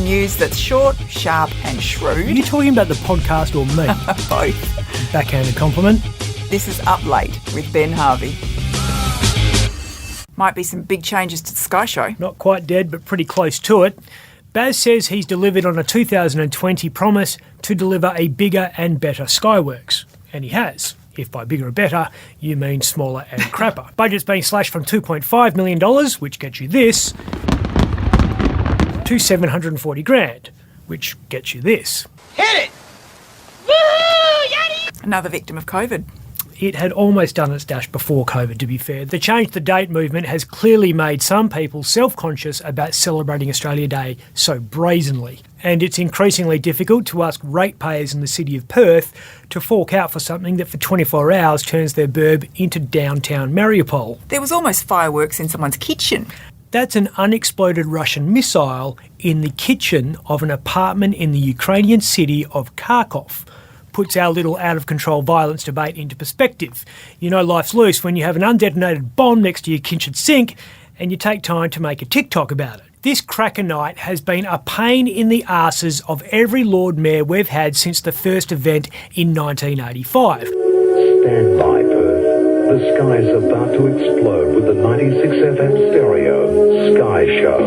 news that's short, sharp and shrewd. Are you talking about the podcast or me? Both. Backhanded compliment. This is Up Late with Ben Harvey. Might be some big changes to the Sky Show. Not quite dead, but pretty close to it. Baz says he's delivered on a 2020 promise to deliver a bigger and better Skyworks. And he has. If by bigger and better, you mean smaller and crapper. Budget's being slashed from $2.5 million, which gets you this, to $740,000, which gets you this. Hit it! Woohoo! Yachty! Another victim of COVID. It had almost done its dash before COVID, to be fair. The Change the Date movement has clearly made some people self-conscious about celebrating Australia Day so brazenly. And it's increasingly difficult to ask ratepayers in the city of Perth to fork out for something that for 24 hours turns their burb into downtown Mariupol. There was almost fireworks in someone's kitchen. That's an unexploded Russian missile in the kitchen of an apartment in the Ukrainian city of Kharkov. Puts our little out-of-control violence debate into perspective. You know life's loose when you have an undetonated bomb next to your kitchen sink and you take time to make a TikTok about it. This cracker night has been a pain in the arses of every Lord Mayor we've had since the first event in 1985. Stand by, Perth. The sky's about to explode with the 96 FM stereo Sky Show.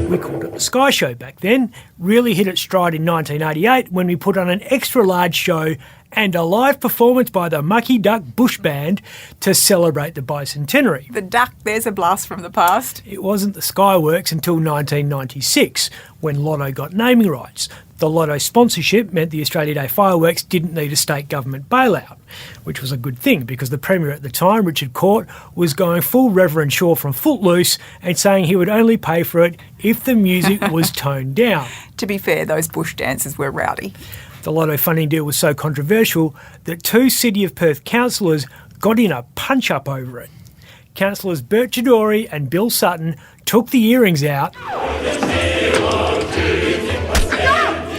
We called it the Sky Show back then. Really hit its stride in 1988 when we put on an extra large show and a live performance by the Mucky Duck Bush Band to celebrate the bicentenary. The duck, there's a blast from the past. It wasn't the Skyworks until 1996 when Lotto got naming rights. The Lotto sponsorship meant the Australia Day fireworks didn't need a state government bailout, which was a good thing because the Premier at the time, Richard Court, was going full Reverend Shaw from Footloose and saying he would only pay for it if the music was toned down. To be fair, those bush dancers were rowdy. The Lotto funding deal was so controversial that two City of Perth councillors got in a punch-up over it. Councillors Bert Chidori and Bill Sutton took the earrings out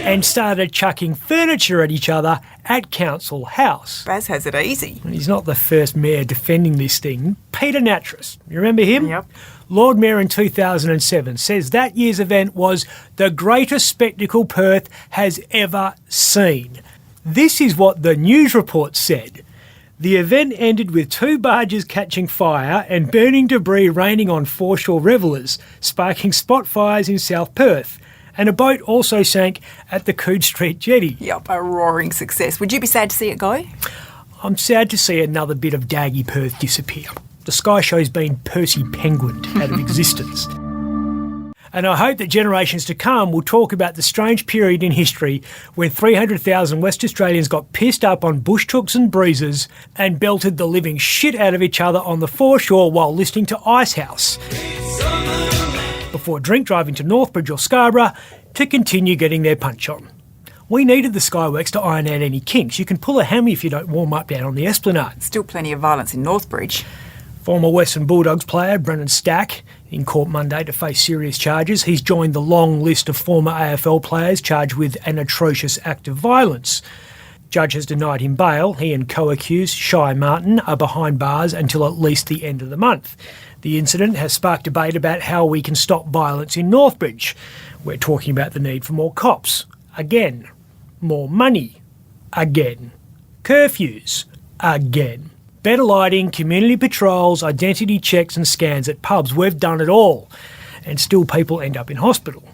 and started chucking furniture at each other at Council House. Baz has it easy. And he's not the first mayor defending this thing. Peter Nattrass, you remember him? Yep. Lord Mayor in 2007 says that year's event was the greatest spectacle Perth has ever seen. This is what the news report said. The event ended with two barges catching fire and burning debris raining on foreshore revellers, sparking spot fires in South Perth. And a boat also sank at the Coode Street jetty. Yep, a roaring success. Would you be sad to see it go? I'm sad to see another bit of daggy Perth disappear. The Sky Show's been Percy Penguined out of existence. And I hope that generations to come will talk about the strange period in history when 300,000 West Australians got pissed up on bush tooks and breezes and belted the living shit out of each other on the foreshore while listening to Icehouse, before drink driving to Northbridge or Scarborough to continue getting their punch on. We needed the Skyworks to iron out any kinks. You can pull a hammy if you don't warm up down on the Esplanade. Still plenty of violence in Northbridge. Former Western Bulldogs player Brennan Stack in court Monday to face serious charges. He's joined the long list of former AFL players charged with an atrocious act of violence. Judge has denied him bail. He and co-accused Shai Martin are behind bars until at least the end of the month. The incident has sparked debate about how we can stop violence in Northbridge. We're talking about the need for more cops. Again. More money. Again. Curfews. Again. Better lighting, community patrols, identity checks and scans at pubs. We've done it all. And still people end up in hospital.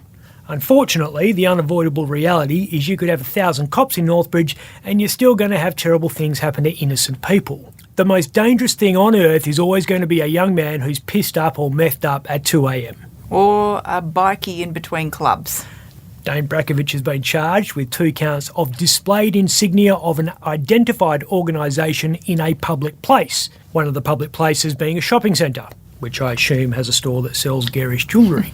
Unfortunately, the unavoidable reality is you could have 1,000 cops in Northbridge and you're still going to have terrible things happen to innocent people. The most dangerous thing on earth is always going to be a young man who's pissed up or methed up at 2 a.m. Or a bikie in between clubs. Dane Brakovic has been charged with 2 counts of displayed insignia of an identified organisation in a public place. One of the public places being a shopping centre, which I assume has a store that sells garish jewellery.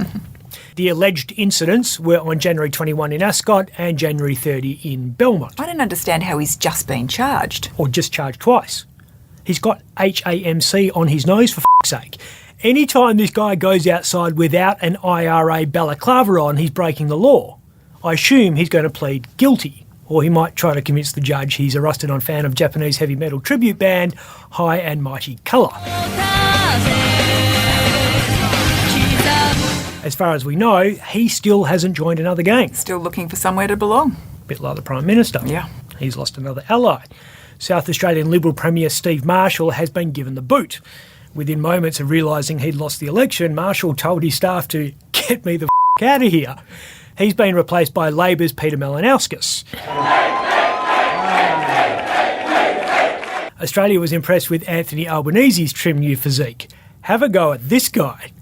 The alleged incidents were on January 21 in Ascot and January 30 in Belmont. I don't understand how he's just been charged. Or just charged twice. He's got HAMC on his nose, for f***'s sake. Anytime this guy goes outside without an IRA balaclava on, he's breaking the law. I assume he's going to plead guilty, or he might try to convince the judge he's a rusted-on fan of Japanese heavy metal tribute band High and Mighty Colour. As far as we know, he still hasn't joined another gang. Still looking for somewhere to belong. Bit like the Prime Minister. Yeah. He's lost another ally. South Australian Liberal Premier Steve Marshall has been given the boot. Within moments of realising he'd lost the election, Marshall told his staff to get me the out of here. He's been replaced by Labor's Peter Malinauskas. Australia was impressed with Anthony Albanese's trim new physique. Have a go at this guy.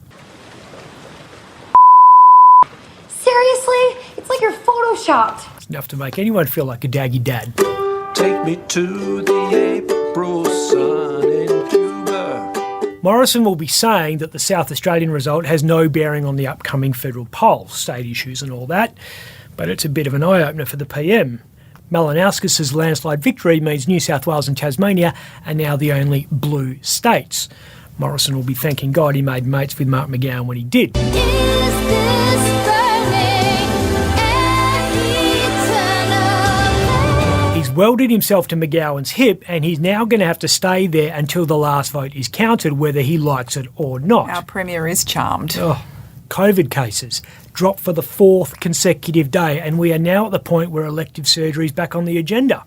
Seriously? It's like you're photoshopped. It's enough to make anyone feel like a daggy dad. Take me to the April sun in Cuba. Morrison will be saying that the South Australian result has no bearing on the upcoming federal poll, state issues and all that, but it's a bit of an eye-opener for the PM. Malinauskas' landslide victory means New South Wales and Tasmania are now the only blue states. Morrison will be thanking God he made mates with Mark McGowan when he did. He's welded himself to McGowan's hip, and he's now going to have to stay there until the last vote is counted, whether he likes it or not. Our Premier is charmed. Oh, COVID cases dropped for the 4th consecutive day, and we are now at the point where elective surgery is back on the agenda.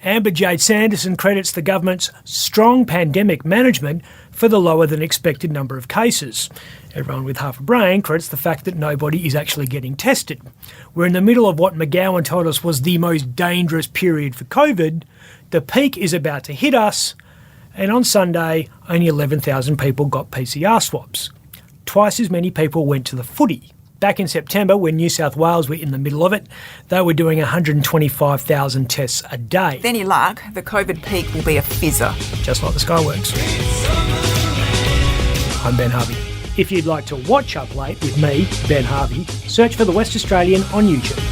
Amber Jade Sanderson credits the government's strong pandemic management for the lower than expected number of cases. Everyone with half a brain credits the fact that nobody is actually getting tested. We're in the middle of what McGowan told us was the most dangerous period for COVID. The peak is about to hit us, and on Sunday, only 11,000 people got PCR swabs. Twice as many people went to the footy. Back in September, when New South Wales were in the middle of it, they were doing 125,000 tests a day. With any luck, the COVID peak will be a fizzer. Just like the Skyworks. I'm Ben Harvey. If you'd like to watch Up Late with me, Ben Harvey, search for The West Australian on YouTube.